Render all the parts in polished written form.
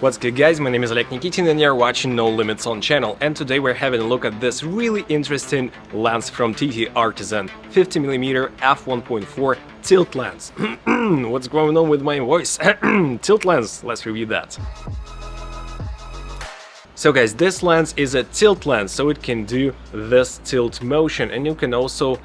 What's good, guys? My name is Oleg Nikitin and you're watching No Limits on channel, and today we're having a look at this really interesting lens from TTartisan 50mm f1.4 tilt lens. What's going on with my voice? Tilt lens, let's review that. So guys, this lens is a tilt lens, so it can do this tilt motion, and you can also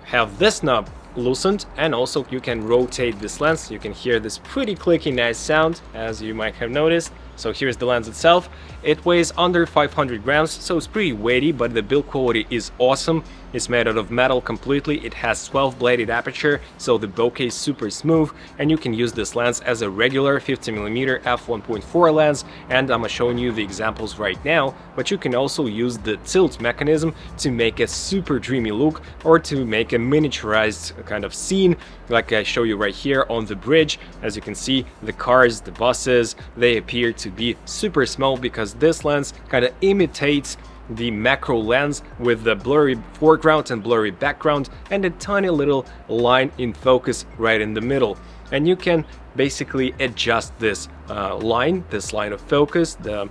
have this knob loosened, and also you can rotate this lens. You can hear this pretty clicky nice sound, as you might have noticed. So here's the lens itself. It weighs under 500 grams, so it's pretty weighty, but the build quality is awesome. It's made out of metal completely. It has 12 bladed aperture, so the bokeh is super smooth, and you can use this lens as a regular 50mm f1.4 lens, and I'm showing you the examples right now, but you can also use the tilt mechanism to make a super dreamy look, or to make a miniaturized kind of scene, like I show you right here on the bridge. As you can see, the cars, the buses, they appear to be super small because this lens kind of imitates the macro lens with the blurry foreground and blurry background and a tiny little line in focus right in the middle. And you can basically adjust this line of focus, the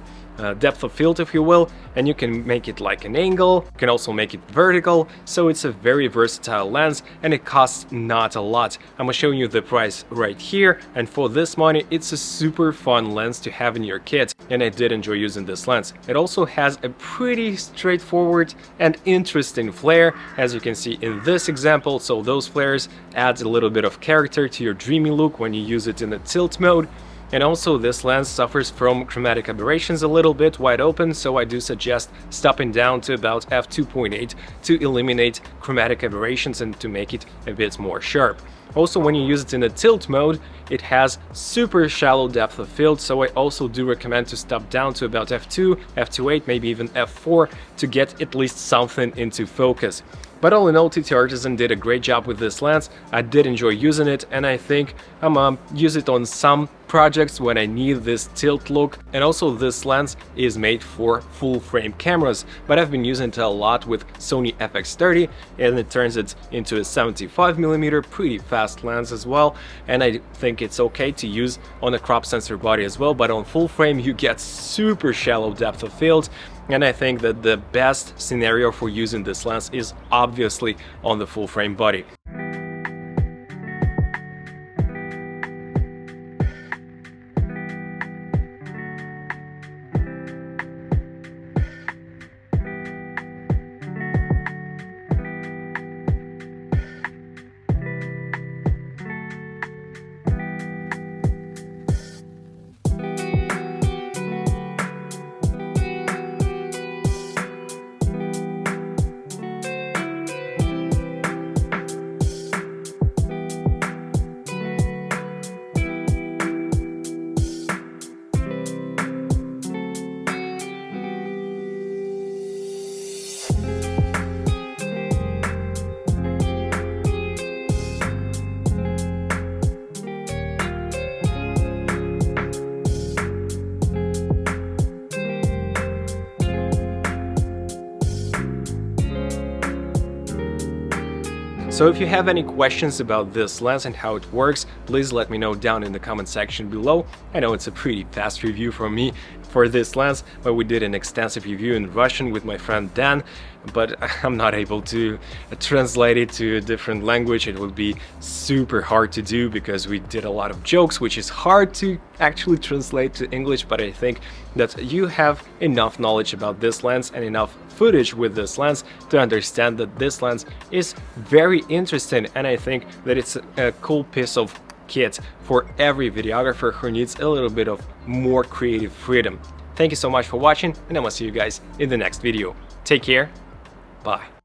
depth of field, if you will, and you can make it like an angle. You can also make it vertical, so it's a very versatile lens, and it costs not a lot. I'm showing you the price right here, and for this money it's a super fun lens to have in your kit, and I did enjoy using this lens. It also has a pretty straightforward and interesting flare, as you can see in this example, so those flares add a little bit of character to your dreamy look when you use it in the tilt mode. And also this lens suffers from chromatic aberrations a little bit wide open, so I do suggest stopping down to about f2.8 to eliminate chromatic aberrations and to make it a bit more sharp. Also, when you use it in the tilt mode, it has super shallow depth of field, so I also do recommend to stop down to about f2, f2.8, maybe even f4 to get at least something into focus. But all in all, TTartisan did a great job with this lens. I did enjoy using it, and I think I'm use it on some projects when I need this tilt look. And also this lens is made for full frame cameras, but I've been using it a lot with Sony FX30, and it turns it into a 75mm pretty fast lens as well, and I think it's okay to use on a crop sensor body as well. But on full frame you get super shallow depth of field, and I think that the best scenario for using this lens is obviously on the full frame body. So if you have any questions about this lens and how it works, please let me know down in the comment section below. I know it's a pretty fast review from me for this lens, but we did an extensive review in Russian with my friend Dan, but I'm not able to translate it to a different language. It would be super hard to do because we did a lot of jokes, which is hard to actually translate to English, but I think that you have enough knowledge about this lens and enough footage with this lens to understand that this lens is very interesting, and I think that it's a cool piece of kit for every videographer who needs a little bit of more creative freedom. Thank you so much for watching, and I will see you guys in the next video. Take care, bye.